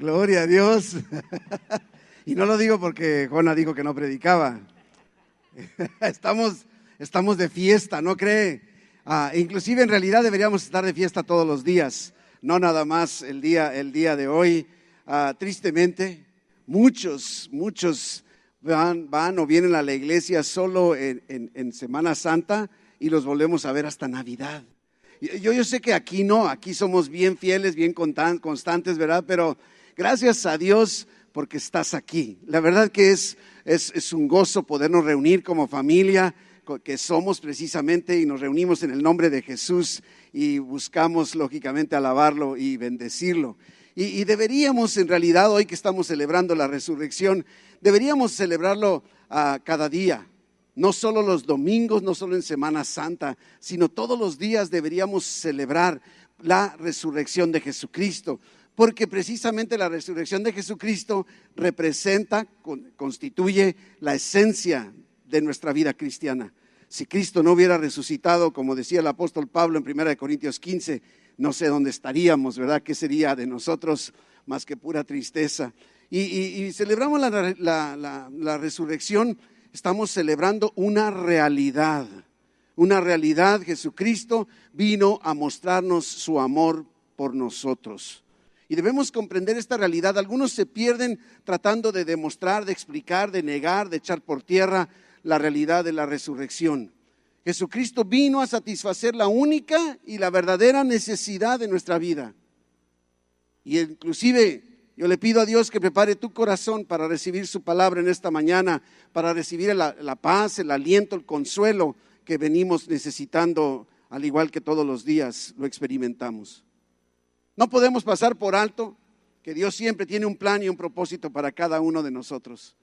Gloria a Dios. Y no lo digo porque Jona dijo que no predicaba. Estamos de fiesta, ¿no cree? Inclusive en realidad deberíamos estar de fiesta todos los días, no nada más el día de hoy. Tristemente, muchos van o vienen a la iglesia solo en Semana Santa y los volvemos a ver hasta Navidad. Yo sé que aquí no, aquí somos bien fieles, bien constantes, ¿verdad? Pero gracias a Dios porque estás aquí. La verdad que es un gozo podernos reunir como familia, que somos precisamente, y nos reunimos en el nombre de Jesús y buscamos lógicamente alabarlo y bendecirlo. Y deberíamos, en realidad, hoy que estamos celebrando la resurrección, deberíamos celebrarlo cada día. No solo los domingos, no solo en Semana Santa, sino todos los días deberíamos celebrar la resurrección de Jesucristo, porque precisamente la resurrección de Jesucristo constituye la esencia de nuestra vida cristiana. Si Cristo no hubiera resucitado, como decía el apóstol Pablo en 1 Corintios 15, no sé dónde estaríamos, ¿verdad? ¿Qué sería de nosotros más que pura tristeza? Y celebramos la resurrección. Estamos celebrando una realidad. Jesucristo vino a mostrarnos su amor por nosotros. Y debemos comprender esta realidad. Algunos se pierden tratando de demostrar, de explicar, de negar, de echar por tierra la realidad de la resurrección. Jesucristo vino a satisfacer la única y la verdadera necesidad de nuestra vida. Y inclusive yo le pido a Dios que prepare tu corazón para recibir su palabra en esta mañana, para recibir la paz, el aliento, el consuelo que venimos necesitando, al igual que todos los días lo experimentamos. No podemos pasar por alto que Dios siempre tiene un plan y un propósito para cada uno de nosotros.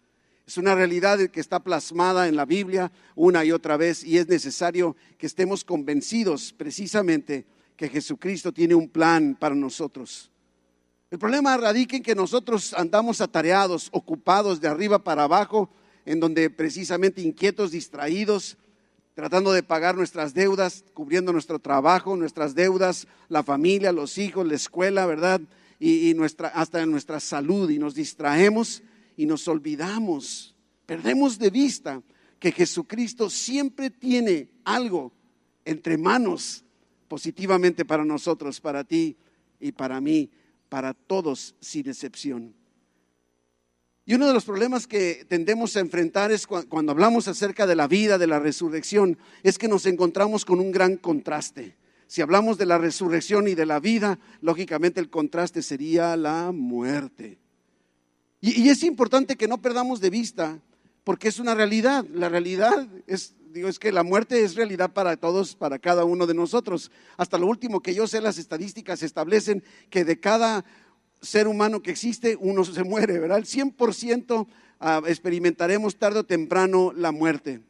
Es una realidad que está plasmada en la Biblia una y otra vez, y es necesario que estemos convencidos precisamente que Jesucristo tiene un plan para nosotros. El problema radica en que nosotros andamos atareados, ocupados de arriba para abajo, en donde precisamente inquietos, distraídos, tratando de pagar nuestras deudas, cubriendo nuestro trabajo, nuestras deudas, la familia, los hijos, la escuela, ¿verdad? Y hasta nuestra salud, y nos distraemos y nos olvidamos, perdemos de vista que Jesucristo siempre tiene algo entre manos positivamente para nosotros, para ti y para mí, para todos sin excepción. Y uno de los problemas que tendemos a enfrentar es cuando hablamos acerca de la vida, de la resurrección, es que nos encontramos con un gran contraste. Si hablamos de la resurrección y de la vida, lógicamente el contraste sería la muerte. Y es importante que no perdamos de vista, porque es una realidad. La realidad es que la muerte es realidad para todos, para cada uno de nosotros. Hasta lo último que yo sé, las estadísticas establecen que de cada ser humano que existe, uno se muere, ¿verdad? El 100% experimentaremos tarde o temprano la muerte.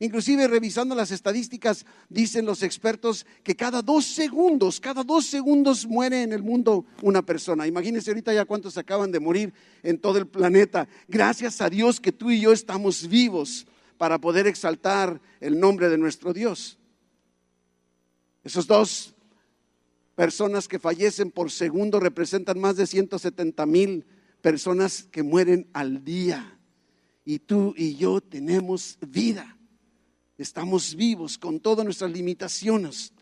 Inclusive revisando las estadísticas, dicen los expertos que cada 2 segundos muere en el mundo una persona. Imagínense ahorita ya cuántos acaban de morir en todo el planeta. Gracias a Dios que tú y yo estamos vivos para poder exaltar el nombre de nuestro Dios. Esos 2 personas que fallecen por segundo representan más de 170,000 personas que mueren al día. Y tú y yo tenemos vida. Estamos vivos con todas nuestras limitaciones.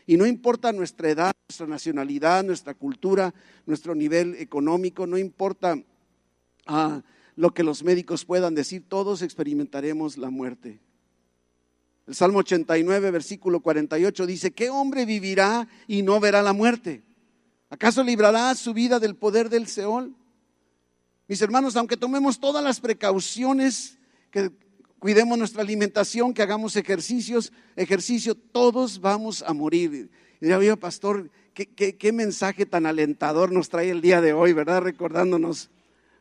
Y no importa nuestra edad, nuestra nacionalidad, nuestra cultura, nuestro nivel económico, no importa lo que los médicos puedan decir, todos experimentaremos la muerte. El Salmo 89, versículo 48 dice: ¿qué hombre vivirá y no verá la muerte? ¿Acaso librará su vida del poder del Seol? Mis hermanos, aunque tomemos todas las precauciones, que cuidemos nuestra alimentación, que hagamos ejercicio, todos vamos a morir. Y ya veo, pastor, qué mensaje tan alentador nos trae el día de hoy, ¿verdad? Recordándonos.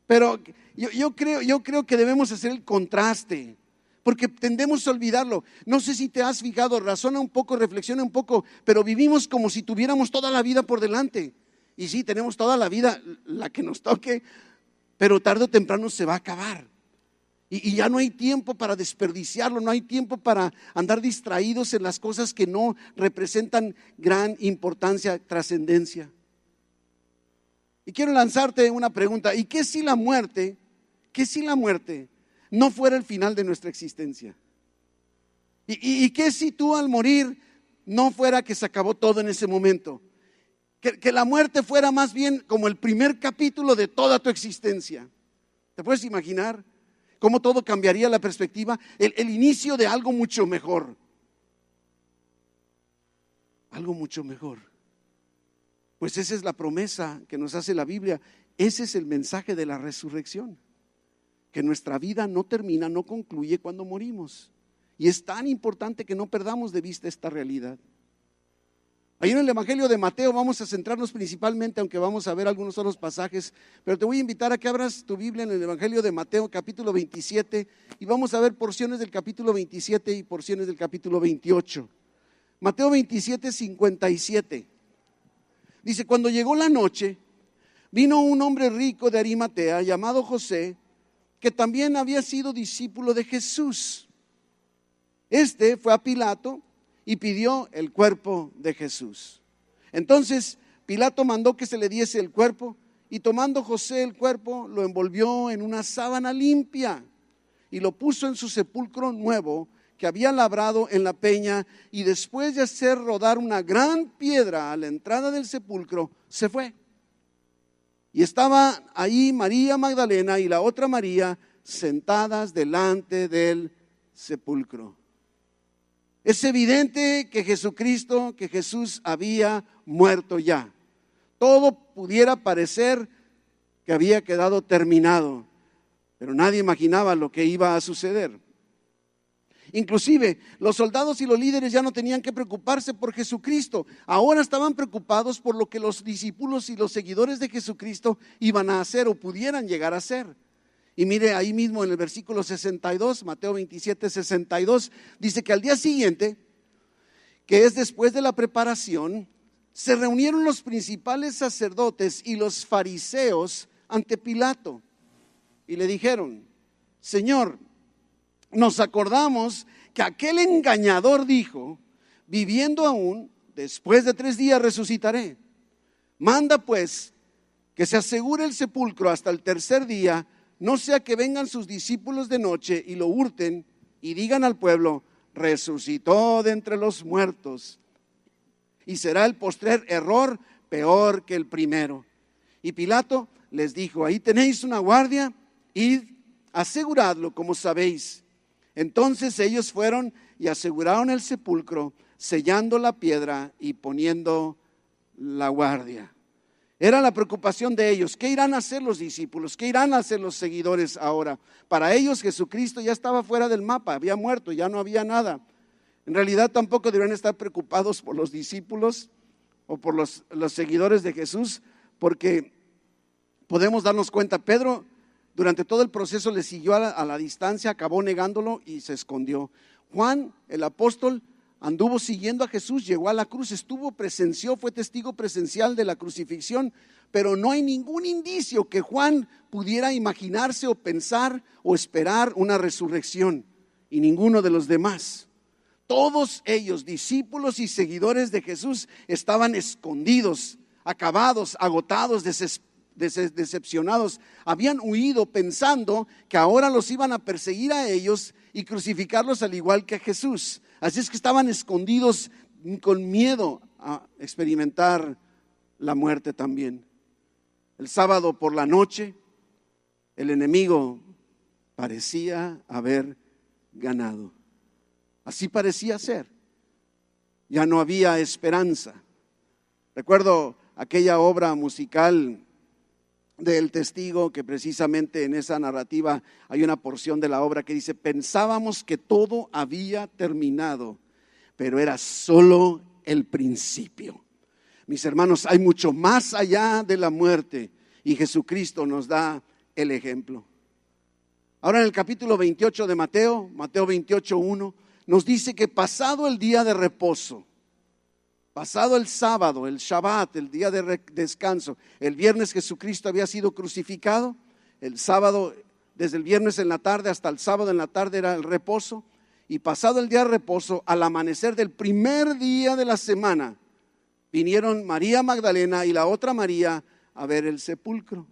Pero yo creo que debemos hacer el contraste, porque tendemos a olvidarlo. No sé si te has fijado, razona un poco, reflexiona un poco, pero vivimos como si tuviéramos toda la vida por delante. Y sí, tenemos toda la vida, la que nos toque, pero tarde o temprano se va a acabar. Y ya no hay tiempo para desperdiciarlo, no hay tiempo para andar distraídos en las cosas que no representan gran importancia, trascendencia. Y quiero lanzarte una pregunta. ¿Y qué si la muerte no fuera el final de nuestra existencia? ¿Y qué si tú al morir no fuera que se acabó todo en ese momento? Que la muerte fuera más bien como el primer capítulo de toda tu existencia. ¿Te puedes imaginar cómo todo cambiaría la perspectiva? El inicio de algo mucho mejor. Algo mucho mejor. Pues esa es la promesa que nos hace la Biblia. Ese es el mensaje de la resurrección. Que nuestra vida no termina, no concluye cuando morimos. Y es tan importante que no perdamos de vista esta realidad. Ahí en el Evangelio de Mateo vamos a centrarnos principalmente, aunque vamos a ver algunos otros pasajes, pero te voy a invitar a que abras tu Biblia en el Evangelio de Mateo capítulo 27 y vamos a ver porciones del capítulo 27 y porciones del capítulo 28. Mateo 27, 57. Dice: cuando llegó la noche, vino un hombre rico de Arimatea llamado José, que también había sido discípulo de Jesús. Este fue a Pilato y pidió el cuerpo de Jesús. Entonces Pilato mandó que se le diese el cuerpo, y tomando José el cuerpo, lo envolvió en una sábana limpia y lo puso en su sepulcro nuevo que había labrado en la peña, y después de hacer rodar una gran piedra a la entrada del sepulcro, se fue. Y estaba ahí María Magdalena y la otra María sentadas delante del sepulcro. Es evidente que Jesús había muerto ya. Todo pudiera parecer que había quedado terminado, pero nadie imaginaba lo que iba a suceder. Inclusive los soldados y los líderes ya no tenían que preocuparse por Jesucristo. Ahora estaban preocupados por lo que los discípulos y los seguidores de Jesucristo iban a hacer o pudieran llegar a hacer. Y mire ahí mismo en el versículo 62, Mateo 27, 62, dice que al día siguiente, que es después de la preparación, se reunieron los principales sacerdotes y los fariseos ante Pilato y le dijeron: Señor, nos acordamos que aquel engañador dijo: viviendo aún, después de 3 días resucitaré. Manda pues que se asegure el sepulcro hasta el tercer día, no sea que vengan sus discípulos de noche y lo hurten y digan al pueblo: resucitó de entre los muertos. Y será el postrer error peor que el primero. Y Pilato les dijo: ahí tenéis una guardia, id, aseguradlo como sabéis. Entonces ellos fueron y aseguraron el sepulcro, sellando la piedra y poniendo la guardia. Era la preocupación de ellos. ¿Qué irán a hacer los discípulos? ¿Qué irán a hacer los seguidores ahora? Para ellos Jesucristo ya estaba fuera del mapa, había muerto, ya no había nada. En realidad tampoco deberían estar preocupados por los discípulos o por los seguidores de Jesús, porque podemos darnos cuenta, Pedro durante todo el proceso le siguió a la distancia, acabó negándolo y se escondió. Juan, el apóstol, anduvo siguiendo a Jesús, llegó a la cruz, presenció, fue testigo presencial de la crucifixión, pero no hay ningún indicio que Juan pudiera imaginarse o pensar o esperar una resurrección, y ninguno de los demás. Todos ellos, discípulos y seguidores de Jesús, estaban escondidos, acabados, agotados, decepcionados. Habían huido pensando que ahora los iban a perseguir a ellos y crucificarlos al igual que a Jesús. Así es que estaban escondidos con miedo a experimentar la muerte también. El sábado por la noche, el enemigo parecía haber ganado. Así parecía ser. Ya no había esperanza. Recuerdo aquella obra musical del Testigo, que precisamente en esa narrativa hay una porción de la obra que dice: pensábamos que todo había terminado, pero era solo el principio. Mis hermanos, hay mucho más allá de la muerte y Jesucristo nos da el ejemplo. Ahora en el capítulo 28 de Mateo 28:1, nos dice que pasado el día de reposo, pasado el sábado, el Shabbat, el día de descanso, el viernes Jesucristo había sido crucificado, el sábado, desde el viernes en la tarde hasta el sábado en la tarde era el reposo, y pasado el día de reposo, al amanecer del primer día de la semana, vinieron María Magdalena y la otra María a ver el sepulcro.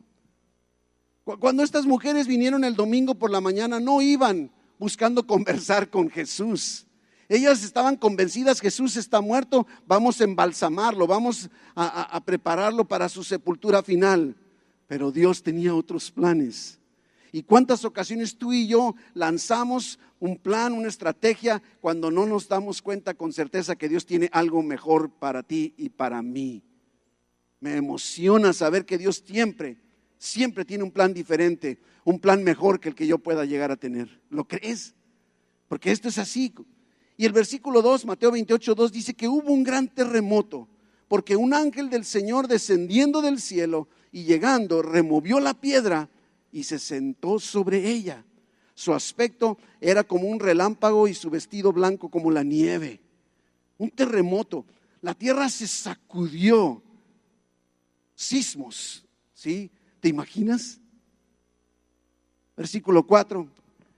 Cuando estas mujeres vinieron el domingo por la mañana, no iban buscando conversar con Jesús. Ellas estaban convencidas: Jesús está muerto, vamos a embalsamarlo, vamos a prepararlo para su sepultura final. Pero Dios tenía otros planes. ¿Y cuántas ocasiones tú y yo lanzamos un plan, una estrategia, cuando no nos damos cuenta con certeza que Dios tiene algo mejor para ti y para mí? Me emociona saber que Dios siempre tiene un plan diferente, un plan mejor que el que yo pueda llegar a tener. ¿Lo crees? Porque esto es así. Y el versículo 2, Mateo 28:2 dice que hubo un gran terremoto, porque un ángel del Señor descendiendo del cielo y llegando removió la piedra y se sentó sobre ella. Su aspecto era como un relámpago y su vestido blanco como la nieve. Un terremoto. La tierra se sacudió. Sismos, ¿sí? ¿Te imaginas? Versículo 4.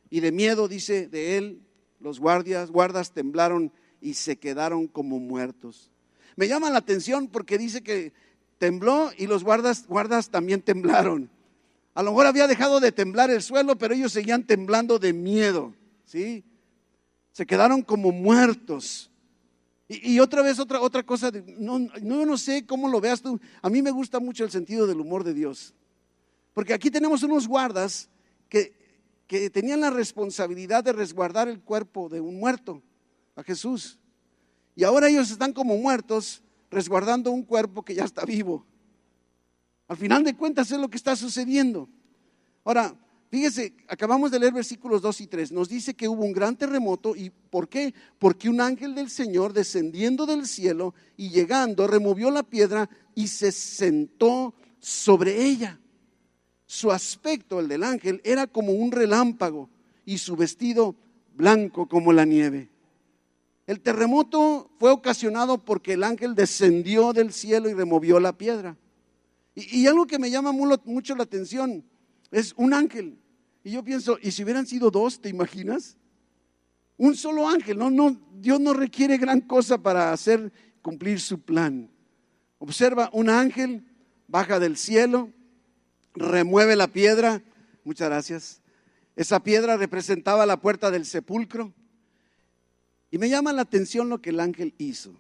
Y de miedo, dice de él, los guardas temblaron y se quedaron como muertos. Me llama la atención porque dice que tembló y los guardas también temblaron. A lo mejor había dejado de temblar el suelo, pero ellos seguían temblando de miedo, ¿sí? Se quedaron como muertos. Y otra vez, otra cosa, no sé cómo lo veas tú. A mí me gusta mucho el sentido del humor de Dios. Porque aquí tenemos unos guardas que tenían la responsabilidad de resguardar el cuerpo de un muerto, a Jesús. Y ahora ellos están como muertos, resguardando un cuerpo que ya está vivo. Al final de cuentas es lo que está sucediendo. Ahora, fíjese, acabamos de leer versículos 2 y 3. Nos dice que hubo un gran terremoto. ¿Y por qué? Porque un ángel del Señor descendiendo del cielo y llegando removió la piedra y se sentó sobre ella. Su aspecto, el del ángel, era como un relámpago y su vestido blanco como la nieve. El terremoto fue ocasionado porque el ángel descendió del cielo y removió la piedra. Y algo que me llama mucho la atención es un ángel. Y yo pienso, ¿y si hubieran sido dos? ¿Te imaginas? Un solo ángel. Dios no requiere gran cosa para hacer cumplir su plan. Observa, un ángel baja del cielo, remueve la piedra. Muchas gracias. Esa piedra representaba la puerta del sepulcro. Y me llama la atención lo que el ángel hizo.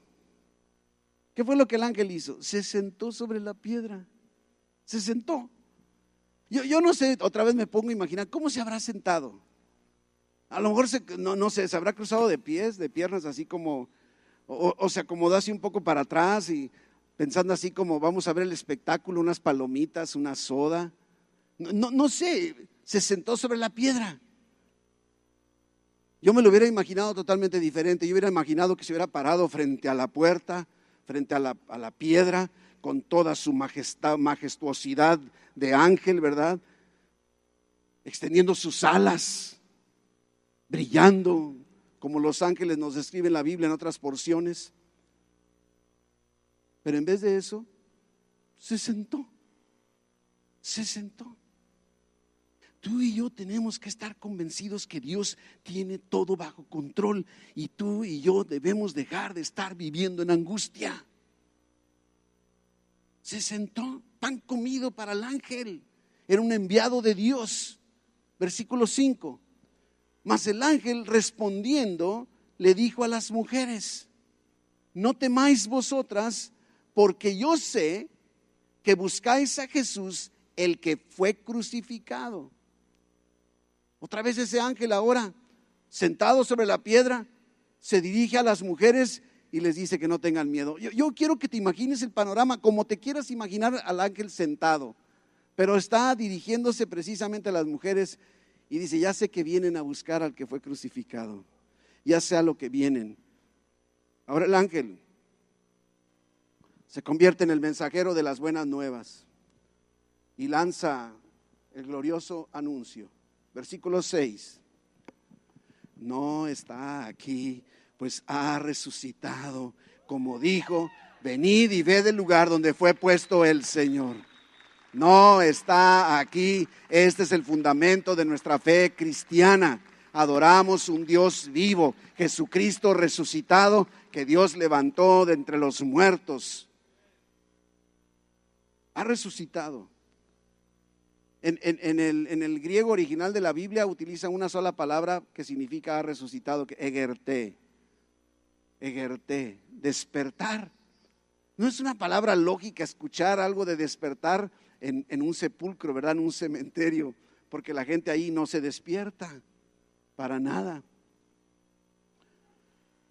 ¿Qué fue lo que el ángel hizo? Se sentó sobre la piedra. Se sentó. Yo no sé, otra vez me pongo a imaginar, ¿cómo se habrá sentado? A lo mejor no sé, se habrá cruzado de pies, de piernas, así como, o se acomodó así un poco para atrás y pensando así como vamos a ver el espectáculo, unas palomitas, una soda. No sé, se sentó sobre la piedra. Yo me lo hubiera imaginado totalmente diferente. Yo hubiera imaginado que se hubiera parado frente a la puerta, frente a la piedra, con toda su majestuosidad de ángel, ¿verdad? Extendiendo sus alas, brillando, como los ángeles nos describe en la Biblia en otras porciones. Pero en vez de eso, se sentó. Tú y yo tenemos que estar convencidos que Dios tiene todo bajo control y tú y yo debemos dejar de estar viviendo en angustia. Se sentó, pan comido para el ángel, era un enviado de Dios. Versículo 5. Mas el ángel respondiendo le dijo a las mujeres: no temáis vosotras, porque yo sé que buscáis a Jesús, el que fue crucificado. Otra vez ese ángel ahora, sentado sobre la piedra, se dirige a las mujeres y les dice que no tengan miedo. Yo quiero que te imagines el panorama como te quieras imaginar al ángel sentado, pero está dirigiéndose precisamente a las mujeres y dice: ya sé que vienen a buscar al que fue crucificado, ya sé a lo que vienen. Ahora el ángel se convierte en el mensajero de las buenas nuevas y lanza el glorioso anuncio. Versículo 6. No está aquí, pues ha resucitado, como dijo: venid y ved el lugar donde fue puesto el Señor. No está aquí. Este es el fundamento de nuestra fe cristiana. Adoramos un Dios vivo, Jesucristo resucitado, que Dios levantó de entre los muertos. ha resucitado. En el griego original de la Biblia utiliza una sola palabra que significa ha resucitado, egerté, despertar. No es una palabra lógica escuchar algo de despertar en un sepulcro, ¿verdad? En un cementerio, porque la gente ahí no se despierta para nada.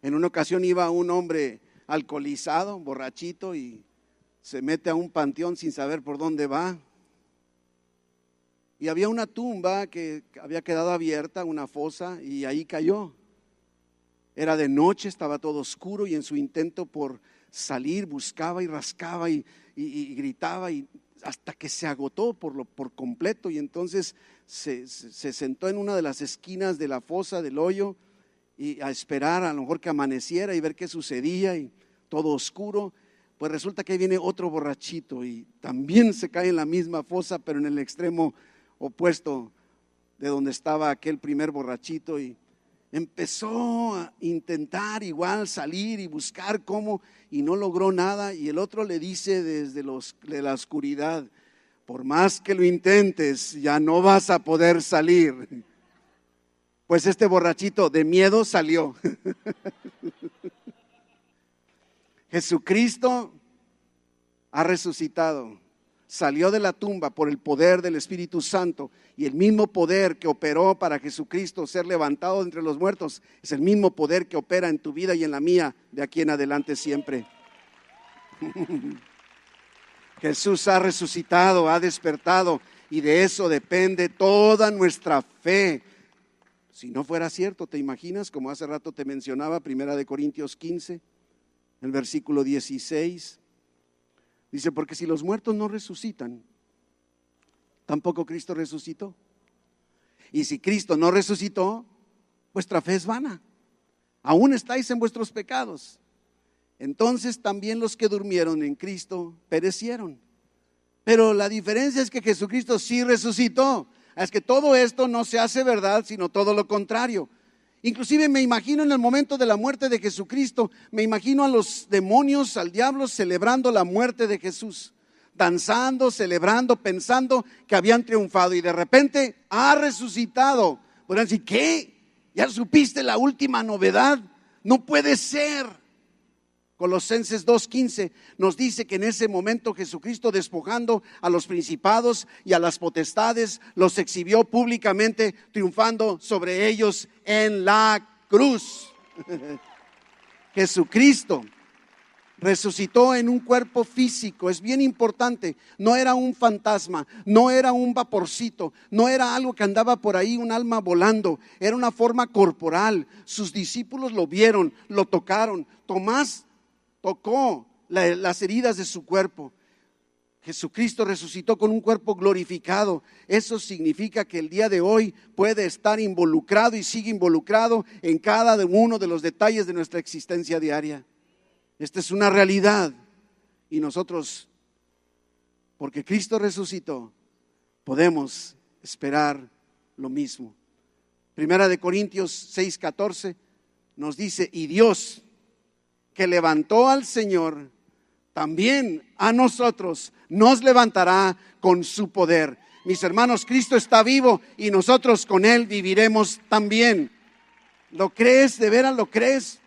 En una ocasión iba un hombre alcoholizado, borrachito, y se mete a un panteón sin saber por dónde va. Y había una tumba que había quedado abierta, una fosa, y ahí cayó. Era de noche, estaba todo oscuro, y en su intento por salir buscaba y rascaba y gritaba, y hasta que se agotó por completo. Y entonces se sentó en una de las esquinas de la fosa, del hoyo, y a esperar a lo mejor que amaneciera y ver qué sucedía, y todo oscuro. Pues resulta que ahí viene otro borrachito y también se cae en la misma fosa, pero en el extremo opuesto de donde estaba aquel primer borrachito, y empezó a intentar igual salir y buscar cómo, y no logró nada. Y el otro le dice desde de la oscuridad: por más que lo intentes, ya no vas a poder salir. Pues este borrachito de miedo salió. Jesucristo ha resucitado. Salió de la tumba por el poder del Espíritu Santo, y el mismo poder que operó para Jesucristo ser levantado entre los muertos es el mismo poder que opera en tu vida y en la mía de aquí en adelante siempre. Jesús ha resucitado, ha despertado, y de eso depende toda nuestra fe. Si no fuera cierto, ¿te imaginas? Como hace rato te mencionaba, 1 Corintios 15, el versículo 16. Dice: porque si los muertos no resucitan, tampoco Cristo resucitó. Y si Cristo no resucitó, vuestra fe es vana. Aún estáis en vuestros pecados. Entonces también los que durmieron en Cristo perecieron. Pero la diferencia es que Jesucristo sí resucitó. Es que todo esto no se hace verdad, sino todo lo contrario. Inclusive me imagino en el momento de la muerte de Jesucristo, me imagino a los demonios, al diablo celebrando la muerte de Jesús, danzando, celebrando, pensando que habían triunfado, y de repente ha resucitado. Podrían decir: ¿qué? ¿Ya supiste la última novedad? No puede ser. Colosenses 2:15 nos dice que en ese momento Jesucristo, despojando a los principados y a las potestades, los exhibió públicamente, triunfando sobre ellos en la cruz. Jesucristo resucitó en un cuerpo físico. Es bien importante. No era un fantasma, no era un vaporcito, no era algo que andaba por ahí, un alma volando. Era una forma corporal. Sus discípulos lo vieron, lo tocaron. Tomás tocó las heridas de su cuerpo. Jesucristo resucitó con un cuerpo glorificado. Eso significa que el día de hoy puede estar involucrado y sigue involucrado en cada uno de los detalles de nuestra existencia diaria. Esta es una realidad, y nosotros, porque Cristo resucitó, podemos esperar lo mismo. 1 Corintios 6:14 nos dice: y Dios, que levantó al Señor, también a nosotros nos levantará con su poder. Mis hermanos, Cristo está vivo y nosotros con Él viviremos también. ¿Lo crees? ¿De veras lo crees?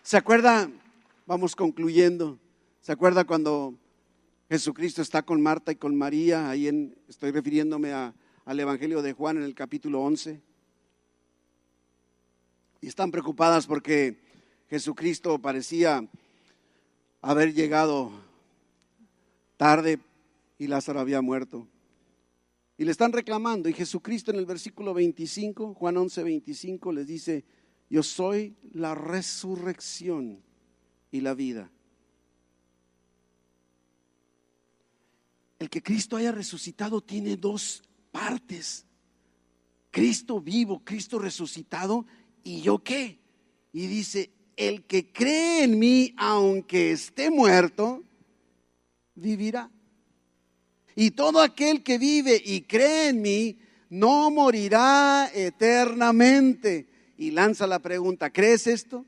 ¿Se acuerda? Vamos concluyendo. ¿Se acuerda cuando Jesucristo está con Marta y con María? Estoy refiriéndome al Evangelio de Juan en el capítulo 11. Y están preocupadas porque Jesucristo parecía haber llegado tarde y Lázaro había muerto. Y le están reclamando, y Jesucristo en el versículo 25, Juan 11:25, les dice: yo soy la resurrección y la vida. El que Cristo haya resucitado tiene dos partes: Cristo vivo, Cristo resucitado, ¿y yo qué? Y dice: el que cree en mí, aunque esté muerto, vivirá. Y todo aquel que vive y cree en mí no morirá eternamente. Y lanza la pregunta: ¿crees esto?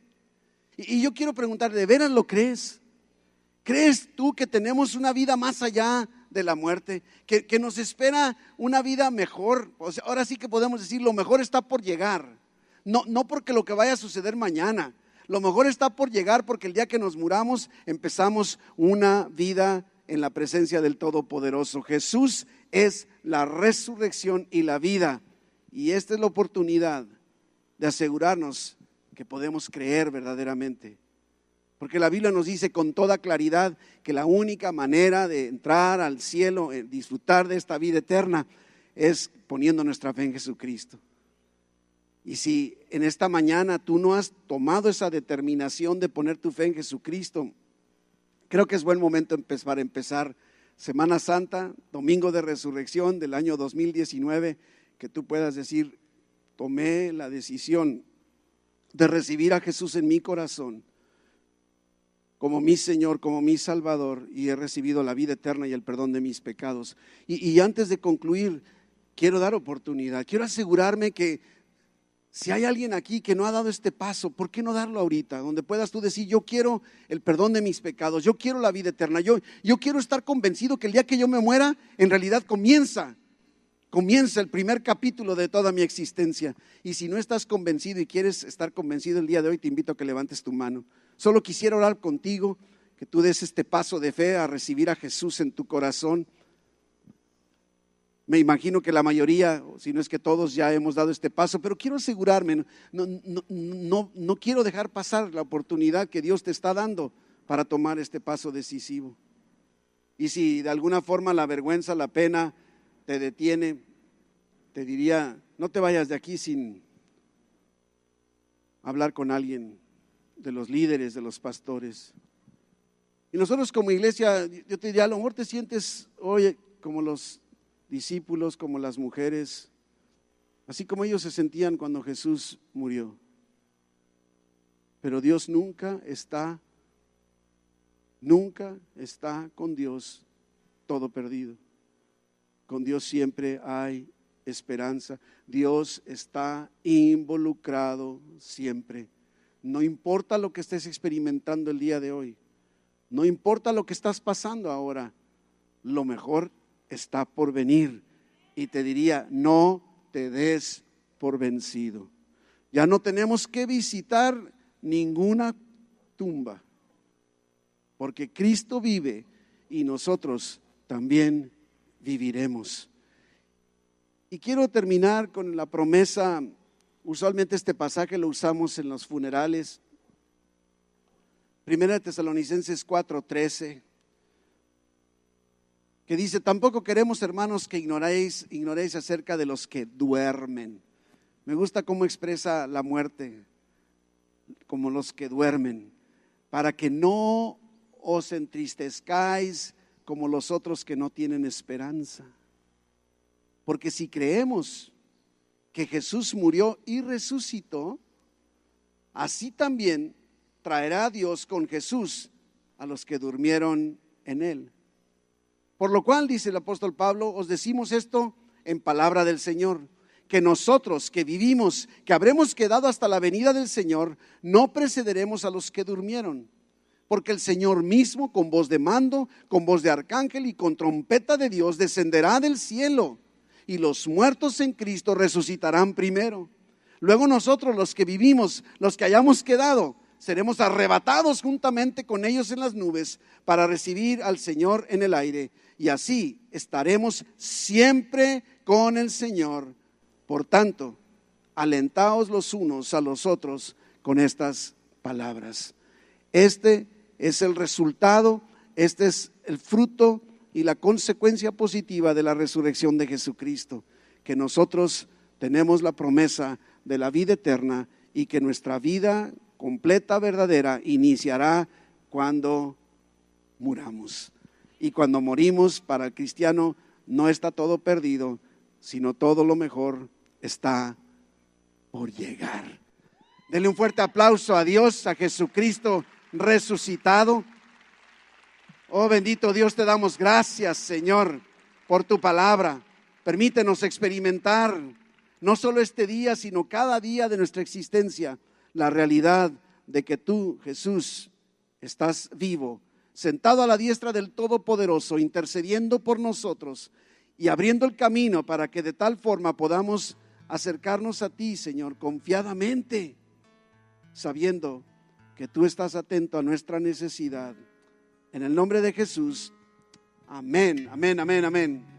Y yo quiero preguntar, ¿de veras lo crees? ¿Crees tú que tenemos una vida más allá de la muerte? Que nos espera una vida mejor. O sea, ahora sí que podemos decir, lo mejor está por llegar. No porque lo que vaya a suceder mañana. Lo mejor está por llegar porque el día que nos muramos empezamos una vida en la presencia del Todopoderoso. Jesús es la resurrección y la vida. Y esta es la oportunidad de asegurarnos que podemos creer verdaderamente. Porque la Biblia nos dice con toda claridad que la única manera de entrar al cielo, disfrutar de esta vida eterna, es poniendo nuestra fe en Jesucristo. Y si en esta mañana tú no has tomado esa determinación de poner tu fe en Jesucristo, creo que es buen momento para empezar Semana Santa, Domingo de Resurrección del año 2019, que tú puedas decir, tomé la decisión de recibir a Jesús en mi corazón como mi Señor, como mi Salvador, y he recibido la vida eterna y el perdón de mis pecados. Y antes de concluir, quiero dar oportunidad, quiero asegurarme que si hay alguien aquí que no ha dado este paso, ¿por qué no darlo ahorita? Donde puedas tú decir, yo quiero el perdón de mis pecados, yo quiero la vida eterna, yo quiero estar convencido que el día que yo me muera, en realidad comienza el primer capítulo de toda mi existencia. Y si no estás convencido y quieres estar convencido el día de hoy, te invito a que levantes tu mano. Solo quisiera orar contigo, que tú des este paso de fe a recibir a Jesús en tu corazón. Me imagino que la mayoría, si no es que todos, ya hemos dado este paso, pero quiero asegurarme, no quiero dejar pasar la oportunidad que Dios te está dando para tomar este paso decisivo. Y si de alguna forma la vergüenza, la pena te detiene, te diría, no te vayas de aquí sin hablar con alguien de los líderes, de los pastores. Y nosotros como iglesia, yo te diría, a lo mejor te sientes hoy como los discípulos, como las mujeres, así como ellos se sentían cuando Jesús murió. Pero Dios nunca está con Dios todo perdido. Con Dios siempre hay esperanza. Dios está involucrado siempre. No importa lo que estés experimentando el día de hoy, no importa lo que estás pasando ahora, lo mejor está por venir. Y te diría, no te des por vencido. Ya no tenemos que visitar ninguna tumba, porque Cristo vive y nosotros también viviremos. Y quiero terminar con la promesa. Usualmente este pasaje lo usamos en los funerales. Primera de Tesalonicenses 4:13, que dice, tampoco queremos, hermanos, que ignoréis acerca de los que duermen. Me gusta cómo expresa la muerte, como los que duermen, para que no os entristezcáis como los otros que no tienen esperanza. Porque si creemos que Jesús murió y resucitó, así también traerá Dios con Jesús a los que durmieron en él. Por lo cual, dice el apóstol Pablo, os decimos esto en palabra del Señor, que nosotros que vivimos, que habremos quedado hasta la venida del Señor, no precederemos a los que durmieron. Porque el Señor mismo, con voz de mando, con voz de arcángel y con trompeta de Dios, descenderá del cielo, y los muertos en Cristo resucitarán primero. Luego nosotros, los que vivimos, los que hayamos quedado, seremos arrebatados juntamente con ellos en las nubes para recibir al Señor en el aire. Y así estaremos siempre con el Señor. Por tanto, alentaos los unos a los otros con estas palabras. Este es el resultado, este es el fruto y la consecuencia positiva de la resurrección de Jesucristo, que nosotros tenemos la promesa de la vida eterna y que nuestra vida completa, verdadera, iniciará cuando muramos. Y cuando morimos, para el cristiano no está todo perdido, sino todo lo mejor está por llegar. Denle un fuerte aplauso a Dios, a Jesucristo resucitado. Oh, bendito Dios, te damos gracias, Señor, por tu palabra. Permítenos experimentar no solo este día, sino cada día de nuestra existencia, la realidad de que tú, Jesús, estás vivo sentado a la diestra del Todopoderoso, intercediendo por nosotros y abriendo el camino para que de tal forma podamos acercarnos a ti, Señor, confiadamente, sabiendo que tú estás atento a nuestra necesidad. En el nombre de Jesús, amén, amén, amén, amén.